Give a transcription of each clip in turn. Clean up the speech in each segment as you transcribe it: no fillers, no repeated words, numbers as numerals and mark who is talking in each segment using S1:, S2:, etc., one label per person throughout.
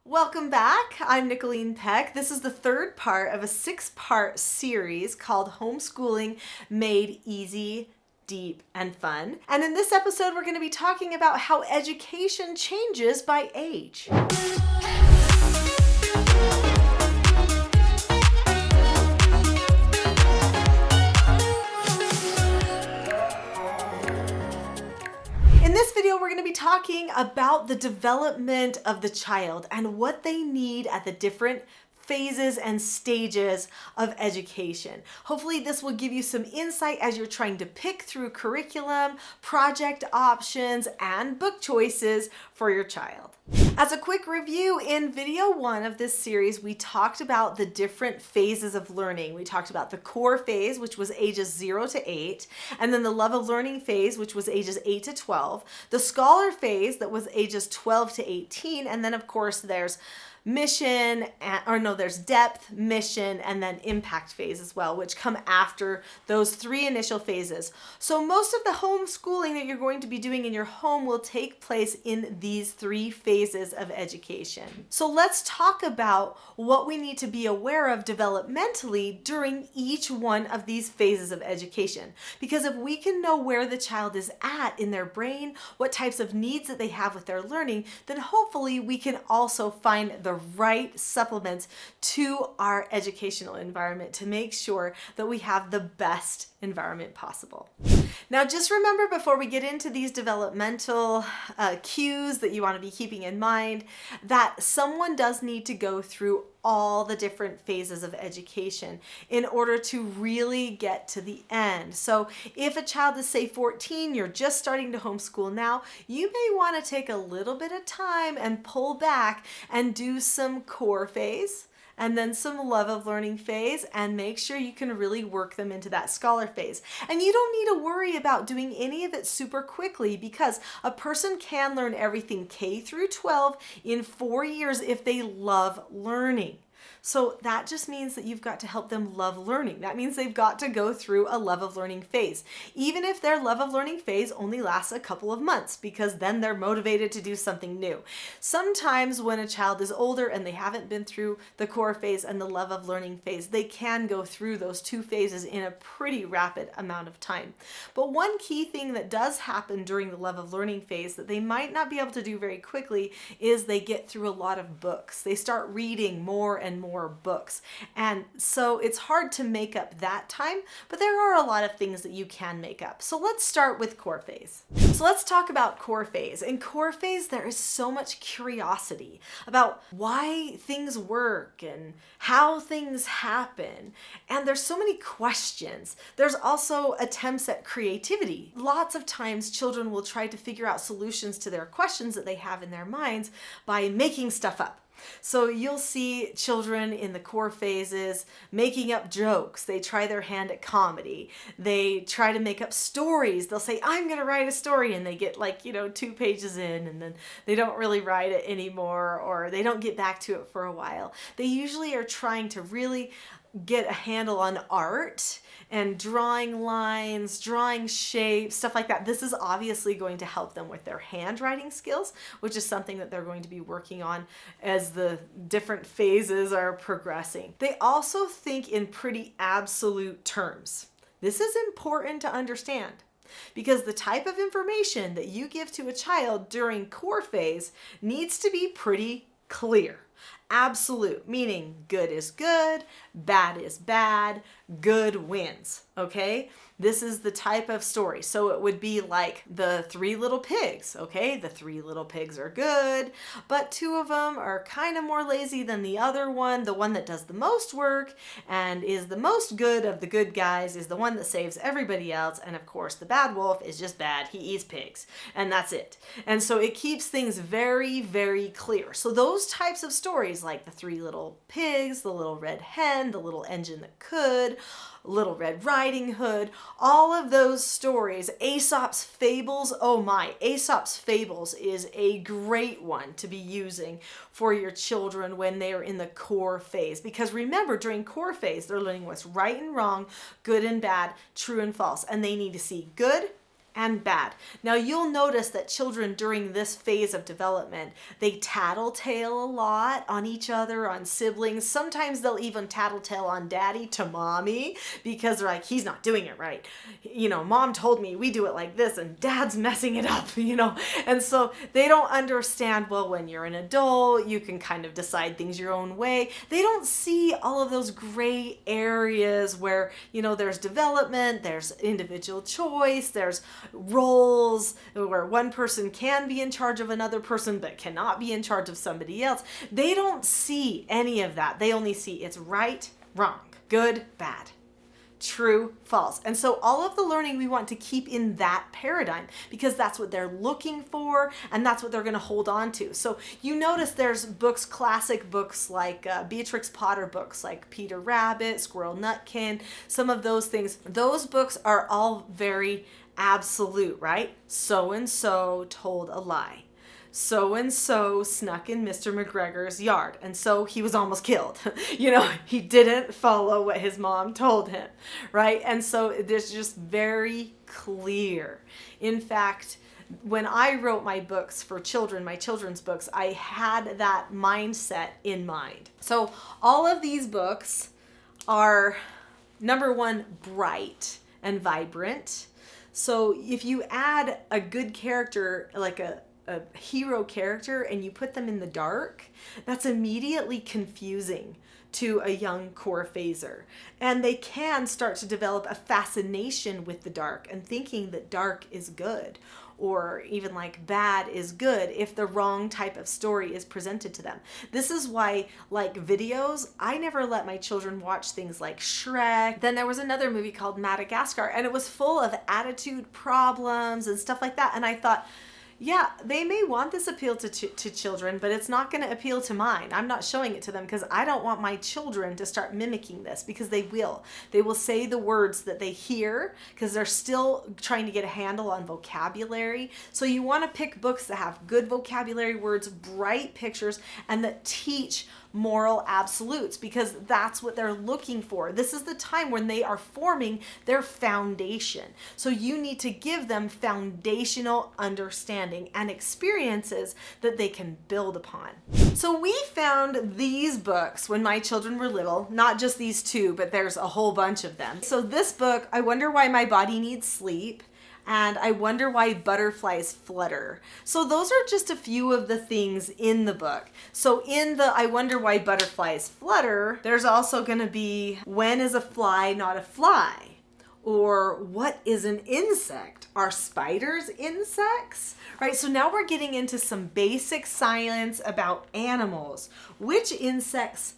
S1: Welcome back. I'm Nicholeen Peck. This is the third part of a 6-part series called Homeschooling Made Easy, Deep, and Fun. And in this episode, we're going to be talking about how education changes by age. In this video, we're going to be talking about the development of the child and what they need at the different phases and stages of education. Hopefully this will give you some insight as you're trying to pick through curriculum, project options, and book choices for your child. As a quick review, in video 1 of this series, we talked about the different phases of learning. We talked about the core phase, which was ages 0 to 8, and then the love of learning phase, which was ages 8 to 12, the scholar phase that was ages 12 to 18, and then of course there's there's depth, mission, and then impact phase as well, which come after those 3 initial phases. So most of the homeschooling that you're going to be doing in your home will take place in these 3 phases of education. So let's talk about what we need to be aware of developmentally during each one of these phases of education. Because if we can know where the child is at in their brain, what types of needs that they have with their learning, then hopefully we can also find the right supplements to our educational environment to make sure that we have the best environment possible. Now, just remember before we get into these developmental cues that you want to be keeping in mind that someone does need to go through all the different phases of education in order to really get to the end. So if a child is, say, 14, you're just starting to homeschool now, you may want to take a little bit of time and pull back and do some core phase, and then some love of learning phase, and make sure you can really work them into that scholar phase. And you don't need to worry about doing any of it super quickly, because a person can learn everything K through 12 in 4 years if they love learning. So that just means that you've got to help them love learning. That means they've got to go through a love of learning phase, even if their love of learning phase only lasts a couple of months, because then they're motivated to do something new. Sometimes when a child is older and they haven't been through the core phase and the love of learning phase, they can go through those 2 phases in a pretty rapid amount of time. But one key thing that does happen during the love of learning phase that they might not be able to do very quickly is they get through a lot of books. They start reading more and more books. And so it's hard to make up that time, but there are a lot of things that you can make up. So let's start with core phase. So let's talk about core phase. In core phase, there is so much curiosity about why things work and how things happen. And there's so many questions. There's also attempts at creativity. Lots of times children will try to figure out solutions to their questions that they have in their minds by making stuff up. So you'll see children in the core phases making up jokes. They try their hand at comedy. They try to make up stories. They'll say, I'm going to write a story, and they get 2 pages in, and then they don't really write it anymore, or they don't get back to it for a while. They usually are trying to really get a handle on art and drawing lines, drawing shapes, stuff like that. This is obviously going to help them with their handwriting skills, which is something that they're going to be working on as the different phases are progressing. They also think in pretty absolute terms. This is important to understand, because the type of information that you give to a child during core phase needs to be pretty clear. Absolute, meaning good is good, bad is bad, good wins, okay? This is the type of story. So it would be like the 3 little pigs, okay? The 3 little pigs are good, but 2 of them are kind of more lazy than the other one. The one that does the most work and is the most good of the good guys is the one that saves everybody else. And of course, the bad wolf is just bad. He eats pigs, and that's it. And so it keeps things very, very clear. So those types of stories, like the 3 little pigs, the little red hen, the little engine that could, Little Red Riding Hood, all of those stories. Aesop's Fables, oh my, Aesop's Fables is a great one to be using for your children when they are in the core phase. Because remember, during core phase, they're learning what's right and wrong, good and bad, true and false. And they need to see good and bad. Now you'll notice that children during this phase of development, they tattletale a lot on each other, on siblings. Sometimes they'll even tattletale on daddy to mommy because they're like, he's not doing it right. You know, mom told me we do it like this and dad's messing it up, you know. And so they don't understand, well, when you're an adult, you can kind of decide things your own way. They don't see all of those gray areas where, you know, there's development, there's individual choice, there's roles where one person can be in charge of another person but cannot be in charge of somebody else. They don't see any of that. They only see it's right, wrong, good, bad, true, false. And so all of the learning we want to keep in that paradigm because that's what they're looking for and that's what they're going to hold on to. So you notice there's books, classic books like Beatrix Potter books like Peter Rabbit, Squirrel Nutkin, some of those things. Those books are all very absolute, right? So-and-so told a lie. So-and-so snuck in Mr. McGregor's yard, and so he was almost killed. You know, he didn't follow what his mom told him, right? And so there's just very clear. In fact, when I wrote my books for children, my children's books, I had that mindset in mind. So all of these books are, number one, bright and vibrant. So if you add a good character, like a hero character, and you put them in the dark, that's immediately confusing to a young core phaser. And they can start to develop a fascination with the dark and thinking that dark is good, or even like bad is good if the wrong type of story is presented to them. This is why, like videos, I never let my children watch things like Shrek. Then there was another movie called Madagascar, and it was full of attitude problems and stuff like that. And I thought, yeah, they may want this appeal to children, but it's not going to appeal to mine. I'm not showing it to them because I don't want my children to start mimicking this, because they will. They will say the words that they hear because they're still trying to get a handle on vocabulary. So you want to pick books that have good vocabulary words, bright pictures, and that teach moral absolutes, because that's what they're looking for. This is the time when they are forming their foundation. So you need to give them foundational understanding and experiences that they can build upon. So we found these books when my children were little, not just these two, but there's a whole bunch of them. So this book, I Wonder Why My Body Needs Sleep, and I Wonder Why Butterflies Flutter. So those are just a few of the things in the book. So in the I Wonder Why Butterflies Flutter, there's also going to be, when is a fly not a fly? Or what is an insect? Are spiders insects? Right, so now we're getting into some basic science about animals. Which insects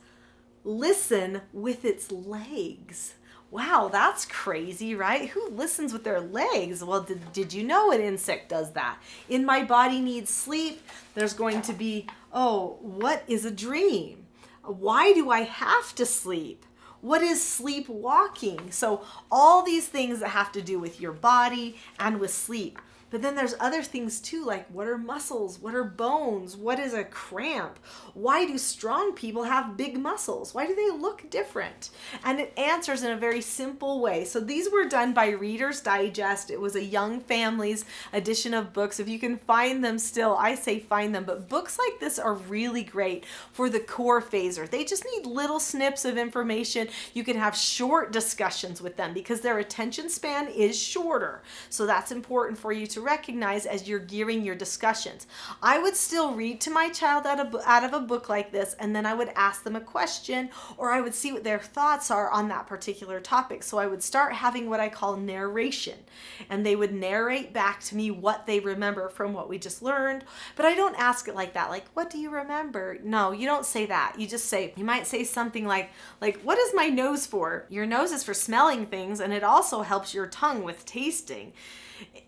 S1: listen with its legs? Wow, that's crazy, right? Who listens with their legs? Well, did you know an insect does that? In My Body Needs Sleep, there's going to be, oh, what is a dream? Why do I have to sleep? What is sleepwalking? So all these things that have to do with your body and with sleep. But then there's other things too, like what are muscles? What are bones? What is a cramp? Why do strong people have big muscles? Why do they look different? And it answers in a very simple way. So these were done by Reader's Digest. It was a Young Families edition of books. If you can find them still, I say find them. But books like this are really great for the core phaser. They just need little snips of information. You can have short discussions with them because their attention span is shorter. So that's important for you to recognize as you're gearing your discussions. I would still read to my child out of a book like this, and then I would ask them a question, or I would see what their thoughts are on that particular topic. So I would start having what I call narration, and they would narrate back to me what they remember from what we just learned. But I don't ask it like that, like, what do you remember? No, you don't say that. You just say, you might say something like, what is my nose for? Your nose is for smelling things, and it also helps your tongue with tasting.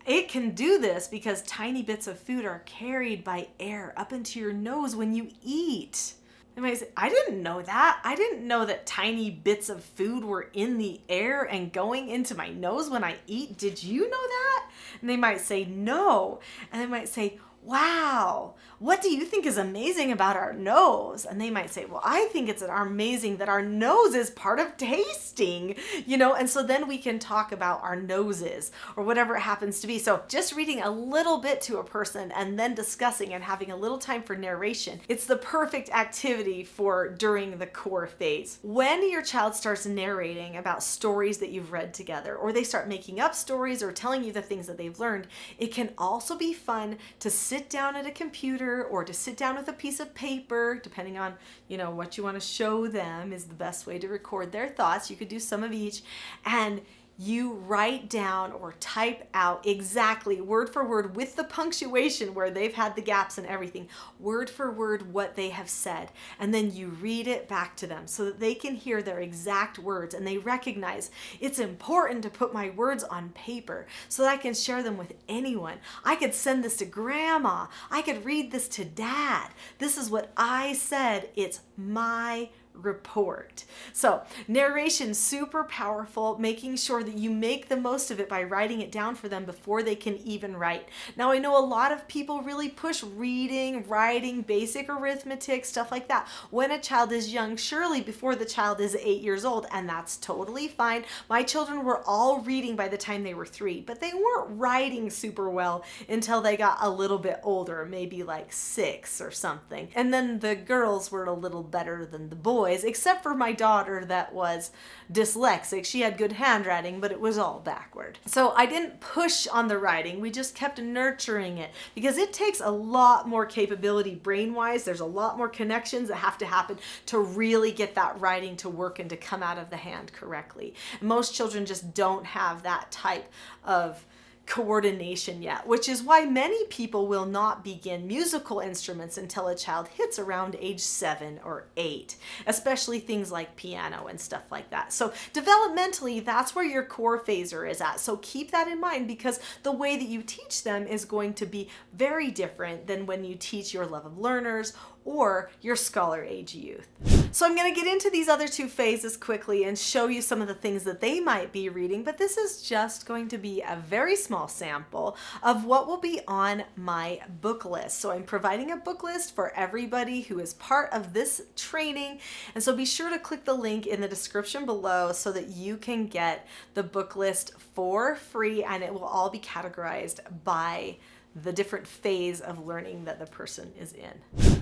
S1: It can do this because tiny bits of food are carried by air up into your nose when you eat. They might say, I didn't know that. I didn't know that tiny bits of food were in the air and going into my nose when I eat. Did you know that? And they might say, no. And they might say, wow, what do you think is amazing about our nose? And they might say, well, I think it's amazing that our nose is part of tasting, and so then we can talk about our noses or whatever it happens to be. So just reading a little bit to a person and then discussing and having a little time for narration, it's the perfect activity for during the core phase. When your child starts narrating about stories that you've read together, or they start making up stories or telling you the things that they've learned, it can also be fun to sit down at a computer or to sit down with a piece of paper, depending on, what you want to show them is the best way to record their thoughts. You could do some of each, and you write down or type out exactly word for word with the punctuation where they've had the gaps and everything, word for word what they have said. And then you read it back to them so that they can hear their exact words and they recognize it's important to put my words on paper so that I can share them with anyone. I could send this to grandma. I could read this to dad. This is what I said. It's my report. So narration, super powerful, making sure that you make the most of it by writing it down for them before they can even write. Now I know a lot of people really push reading, writing, basic arithmetic, stuff like that when a child is young, surely before the child is 8 years old, and that's totally fine. My children were all reading by the time they were 3, but they weren't writing super well until they got a little bit older, maybe like 6 or something. And then the girls were a little better than the boys, except for my daughter that was dyslexic. She had good handwriting, but it was all backward. So I didn't push on the writing. We just kept nurturing it because it takes a lot more capability brain-wise. There's a lot more connections that have to happen to really get that writing to work and to come out of the hand correctly. Most children just don't have that type of coordination yet, which is why many people will not begin musical instruments until a child hits around age 7 or 8, especially things like piano and stuff like that. So developmentally, that's where your core phaser is at. So keep that in mind because the way that you teach them is going to be very different than when you teach your love of learners or your scholar age youth. So I'm going to get into these other 2 phases quickly and show you some of the things that they might be reading, but this is just going to be a very small sample of what will be on my book list. So I'm providing a book list for everybody who is part of this training, and so be sure to click the link in the description below so that you can get the book list for free, and it will all be categorized by the different phase of learning that the person is in.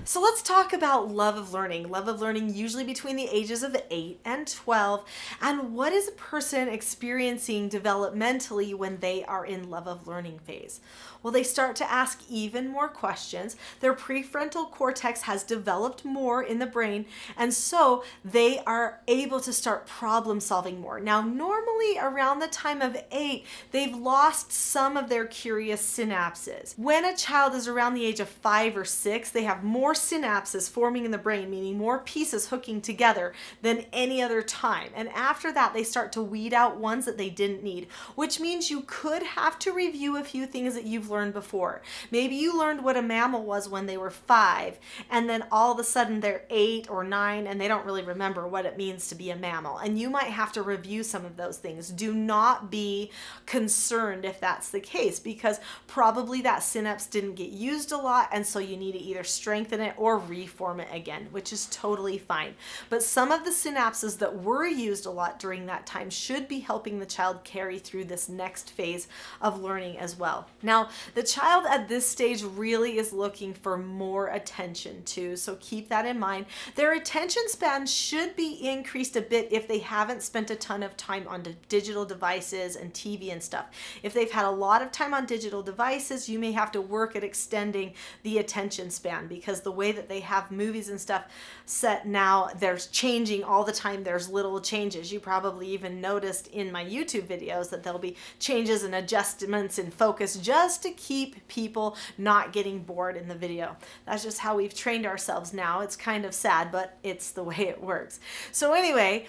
S1: So let's talk about love of learning. Love of learning usually between the ages of 8 and 12. And what is a person experiencing developmentally when they are in love of learning phase? Well, they start to ask even more questions. Their prefrontal cortex has developed more in the brain, and so they are able to start problem solving more. Now, normally around the time of 8, they've lost some of their curious synapses. When a child is around the age of 5 or 6, they have more synapses forming in the brain, meaning more pieces hooking together than any other time. And after that, they start to weed out ones that they didn't need, which means you could have to review a few things that you've learned before. Maybe you learned what a mammal was when they were 5, and then all of a sudden they're 8 or 9 and they don't really remember what it means to be a mammal. And you might have to review some of those things. Do not be concerned if that's the case, because probably that synapse didn't get used a lot, and so you need to either strengthen it or reform it again, which is totally fine. But some of the synapses that were used a lot during that time should be helping the child carry through this next phase of learning as well. Now, the child at this stage really is looking for more attention too, so keep that in mind. Their attention span should be increased a bit if they haven't spent a ton of time on digital devices and TV and stuff. If they've had a lot of time on digital devices, you may have to work at extending the attention span, because the way that they have movies and stuff set now, there's changing all the time. There's little changes. You probably even noticed in my YouTube videos that there'll be changes and adjustments in focus just to keep people not getting bored in the video. That's just how we've trained ourselves now. It's kind of sad, but it's the way it works. So anyway,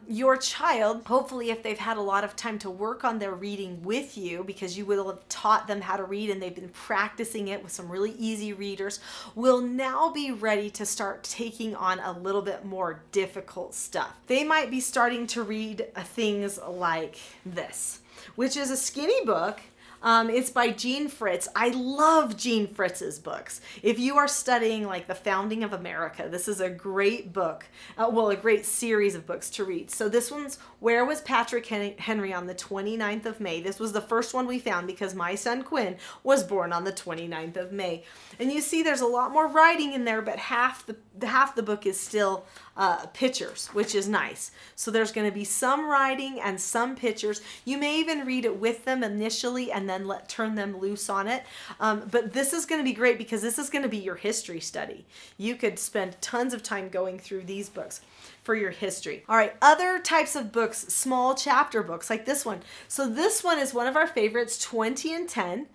S1: your child, hopefully if they've had a lot of time to work on their reading with you, because you will have taught them how to read and they've been practicing it with some really easy readers, will now be ready to start taking on a little bit more difficult stuff. They might be starting to read things like this, which is a skinny book It's by Jean Fritz. I love Jean Fritz's books. If you are studying like the founding of America, this is a great book. A great series of books to read. So this one's Where Was Patrick Henry on the 29th of May? This was the first one we found because my son Quinn was born on the 29th of May. And you see there's a lot more writing in there, but half the book is still pictures, which is nice. So there's going to be some writing and some pictures. You may even read it with them initially and then turn them loose on it. But this is going to be great because this is going to be your history study. You could spend tons of time going through these books for your history. All right, other types of books, small chapter books like this one. So this one is one of our favorites, 20 and 10.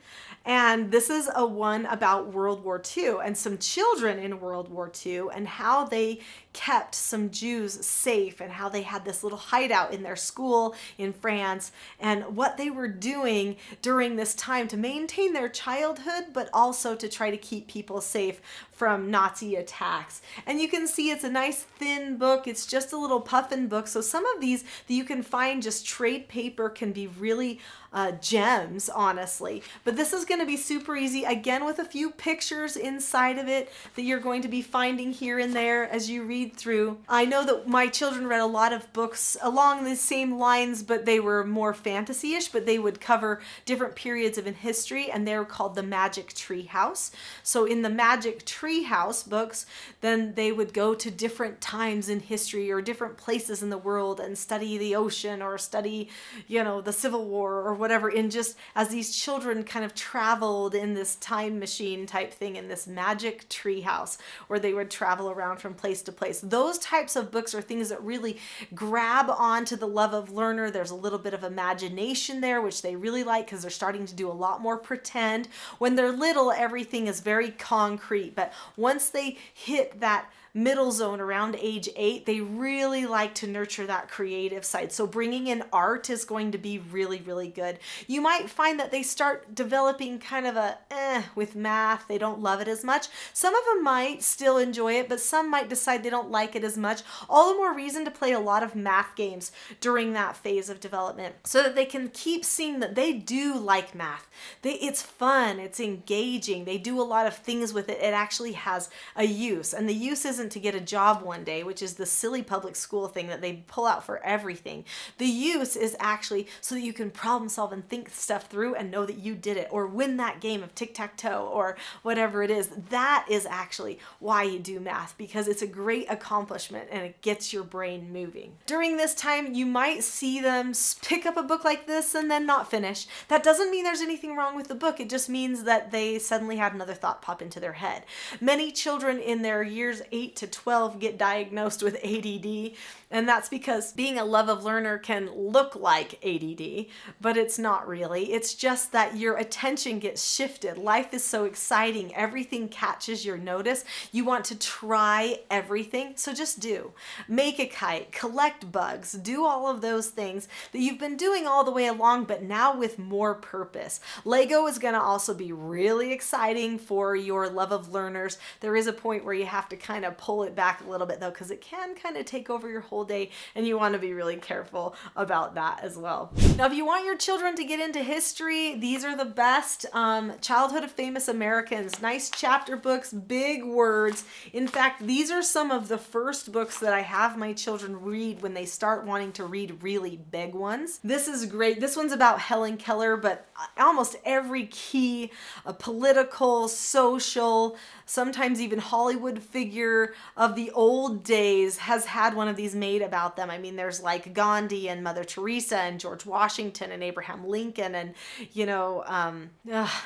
S1: And this is a one about World War II and some children in World War II and how they kept some Jews safe and how they had this little hideout in their school in France and what they were doing during this time to maintain their childhood, but also to try to keep people safe from Nazi attacks. And you can see it's a nice thin book. It's just a little puffin book. So some of these that you can find just trade paper can be really gems, honestly. But this is going to be super easy, again with a few pictures inside of it that you're going to be finding here and there as you read through. I know that my children read a lot of books along the same lines, but they were more fantasy-ish, but they would cover different periods of in history, and they're called the Magic Tree House. So in the Magic Tree House books, then they would go to different times in history or different places in the world and study the ocean or study, the Civil War or whatever, in just as these children kind of traveled in this time machine type thing in this magic tree house where they would travel around from place to place. Those types of books are things that really grab onto the love of learner. There's a little bit of imagination there, which they really like because they're starting to do a lot more pretend. When they're little, everything is very concrete, but once they hit that middle zone around age 8, they really like to nurture that creative side. So bringing in art is going to be really, really good. You might find that they start developing kind of with math. They don't love it as much. Some of them might still enjoy it, but some might decide they don't like it as much. All the more reason to play a lot of math games during that phase of development so that they can keep seeing that they do like math. It's fun. It's engaging. They do a lot of things with it. It actually has a use, and the use isn't to get a job one day, which is the silly public school thing that they pull out for everything. The use is actually so that you can problem solve and think stuff through and know that you did it, or win that game of tic-tac-toe or whatever it is. That is actually why you do math, because it's a great accomplishment and it gets your brain moving. During this time, you might see them pick up a book like this and then not finish. That doesn't mean there's anything wrong with the book. It just means that they suddenly had another thought pop into their head. Many children in their years 8 to 12 get diagnosed with ADD, and that's because being a love of learner can look like ADD, but it's not really. It's just that your attention gets shifted. Life is so exciting. Everything catches your notice. You want to try everything, so just do. Make a kite, collect bugs, do all of those things that you've been doing all the way along, but now with more purpose. Lego is going to also be really exciting for your love of learners. There is a point where you have to kind of pull it back a little bit though, because it can kind of take over your whole day, and you want to be really careful about that as well. Now, if you want your children to get into history, these are the best. Childhood of Famous Americans, nice chapter books, big words. In fact, these are some of the first books that I have my children read when they start wanting to read really big ones. This is great. This one's about Helen Keller, but almost every key political, social, sometimes even Hollywood figure of the old days has had one of these made about them. I mean, there's like Gandhi and Mother Teresa and George Washington and Abraham Lincoln and,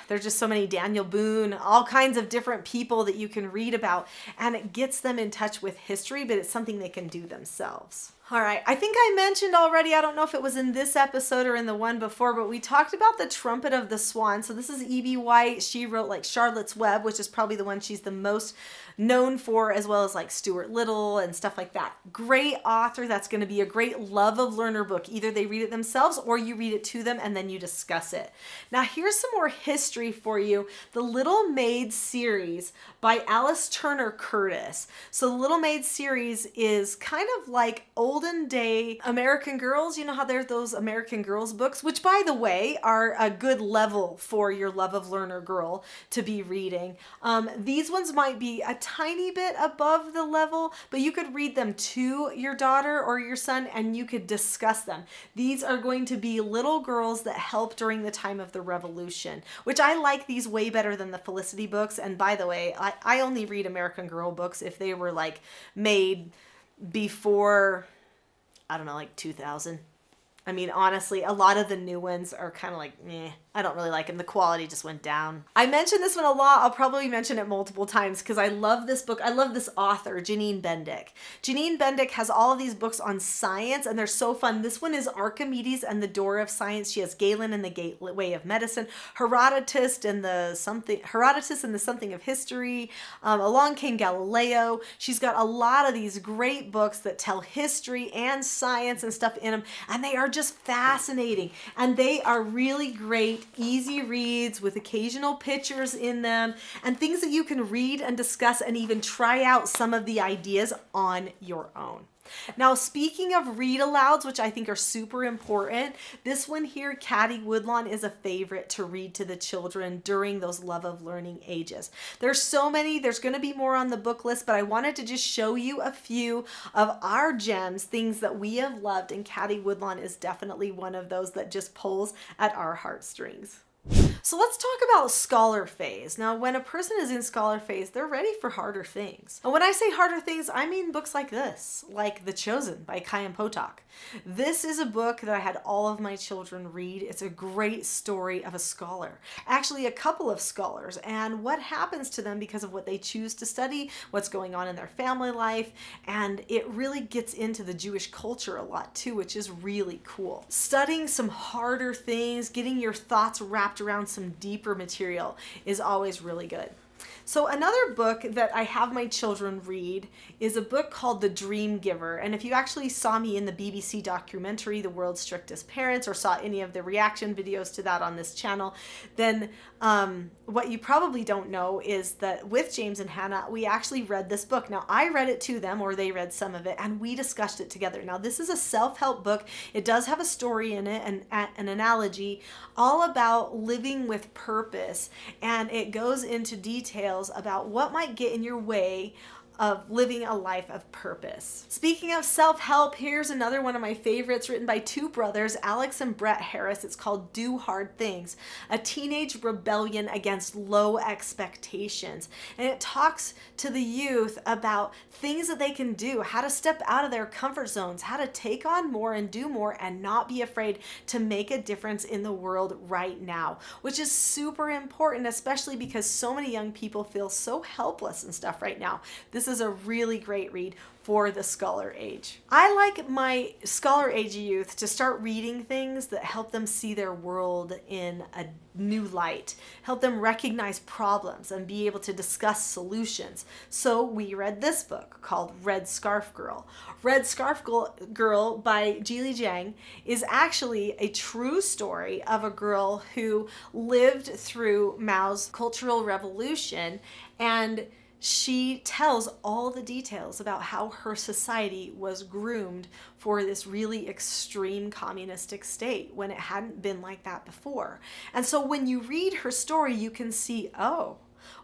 S1: there's just so many, Daniel Boone, all kinds of different people that you can read about, and it gets them in touch with history, but it's something they can do themselves. All right, I think I mentioned already, I don't know if it was in this episode or in the one before, but we talked about the Trumpet of the Swan. So this is E.B. White. She wrote like Charlotte's Web, which is probably the one she's the most known for, as well as like Stuart Little and stuff like that. Great author. That's going to be a great love of learner book. Either they read it themselves or you read it to them and then you discuss it. Now here's some more history for you. The Little Maid series by Alice Turner Curtis. So the Little Maid series is kind of like old olden day American Girls. You know how there's those American Girls books, which by the way are a good level for your love of learner girl to be reading. These ones might be a tiny bit above the level, but you could read them to your daughter or your son and you could discuss them. These are going to be little girls that helped during the time of the Revolution, which I like these way better than the Felicity books. And by the way, I only read American Girl books if they were like made before, I don't know, like 2000. I mean, honestly, a lot of the new ones are kind of like, meh. I don't really like them. The quality just went down. I mentioned this one a lot. I'll probably mention it multiple times because I love this book. I love this author, Nicholeen Peck. Nicholeen Peck has all of these books on science and they're so fun. This one is Archimedes and the Door of Science. She has Galen and the Gateway of Medicine, Herodotus and the Something of History. Along Came Galileo. She's got a lot of these great books that tell history and science and stuff in them, and they are just fascinating. And they are really great, easy reads with occasional pictures in them and things that you can read and discuss and even try out some of the ideas on your own. Now, speaking of read alouds, which I think are super important, this one here, Caddy Woodlawn, is a favorite to read to the children during those love of learning ages. There's so many, there's going to be more on the book list, but I wanted to just show you a few of our gems, things that we have loved, and Caddy Woodlawn is definitely one of those that just pulls at our heartstrings. So let's talk about scholar phase. Now, when a person is in scholar phase, they're ready for harder things. And when I say harder things, I mean books like this, like The Chosen by Kyan Potok. This is a book that I had all of my children read. It's a great story of a scholar, actually a couple of scholars, and what happens to them because of what they choose to study, what's going on in their family life, and it really gets into the Jewish culture a lot too, which is really cool. Studying some harder things, getting your thoughts wrapped around some deeper material is always really good. So another book that I have my children read is a book called The Dream Giver. And if you actually saw me in the BBC documentary, The World's Strictest Parents, or saw any of the reaction videos to that on this channel, then what you probably don't know is that with James and Hannah, we actually read this book. Now, I read it to them, or they read some of it, and we discussed it together. Now, this is a self-help book. It does have a story in it and an analogy all about living with purpose, and it goes into details about what might get in your way of living a life of purpose. Speaking of self-help, here's another one of my favorites written by two brothers, Alex and Brett Harris. It's called Do Hard Things, a teenage rebellion against low expectations. And it talks to the youth about things that they can do, how to step out of their comfort zones, how to take on more and do more and not be afraid to make a difference in the world right now, which is super important, especially because so many young people feel so helpless and stuff right now. This is a really great read for the scholar age. I like my scholar age youth to start reading things that help them see their world in a new light, help them recognize problems and be able to discuss solutions. So we read this book called Red Scarf Girl. Red Scarf Girl by Jili Jiang is actually a true story of a girl who lived through Mao's Cultural Revolution, and she tells all the details about how her society was groomed for this really extreme communistic state when it hadn't been like that before. And so when you read her story, you can see, oh,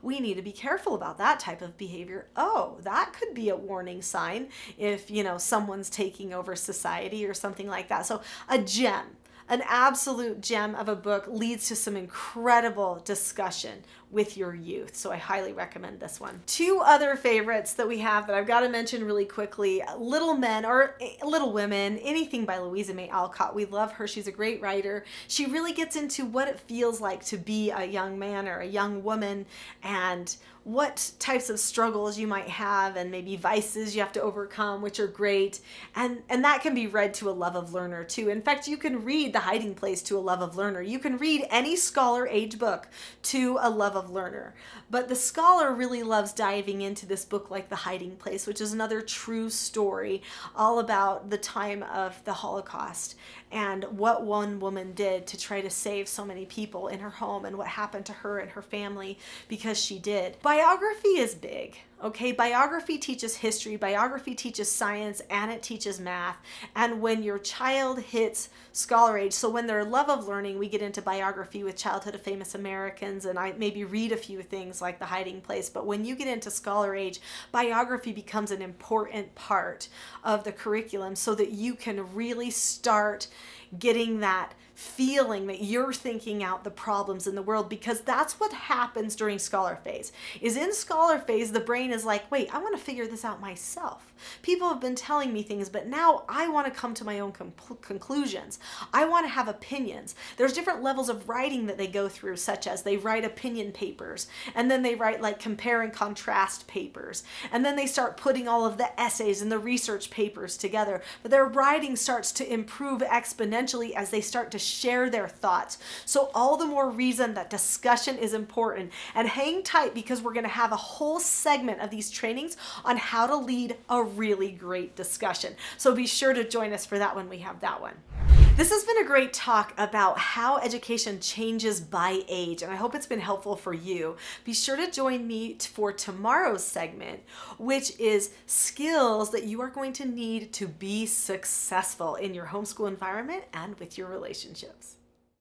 S1: we need to be careful about that type of behavior. Oh, that could be a warning sign if, someone's taking over society or something like that. So a gem. An absolute gem of a book, leads to some incredible discussion with your youth. So I highly recommend this one. Two other favorites that we have that I've got to mention really quickly, Little Men or Little Women, anything by Louisa May Alcott. We love her. She's a great writer. She really gets into what it feels like to be a young man or a young woman and what types of struggles you might have and maybe vices you have to overcome, which are great. And that can be read to a love of learner too. In fact, you can read The Hiding Place to a love of learner. You can read any scholar age book to a love of learner. But the scholar really loves diving into this book like The Hiding Place, which is another true story all about the time of the Holocaust and what one woman did to try to save so many people in her home and what happened to her and her family because she did. Biography is big. Okay, biography teaches history, biography teaches science, and it teaches math. And when your child hits scholar age, so when their love of learning, we get into biography with Childhood of Famous Americans, and I maybe read a few things like The Hiding Place. But when you get into scholar age, biography becomes an important part of the curriculum so that you can really start getting that feeling that you're thinking out the problems in the world, because that's what happens during scholar phase. Is in scholar phase, the brain is like, wait, I want to figure this out myself. People have been telling me things, but now I want to come to my own conclusions. I want to have opinions. There's different levels of writing that they go through, such as they write opinion papers, and then they write like compare and contrast papers, and then they start putting all of the essays and the research papers together. But their writing starts to improve exponentially as they start to share their thoughts. So all the more reason that discussion is important. And hang tight, because we're going to have a whole segment of these trainings on how to lead a really great discussion. So be sure to join us for that when we have that one. This has been a great talk about how education changes by age, and I hope it's been helpful for you. Be sure to join me for tomorrow's segment, which is skills that you are going to need to be successful in your homeschool environment and with your relationships.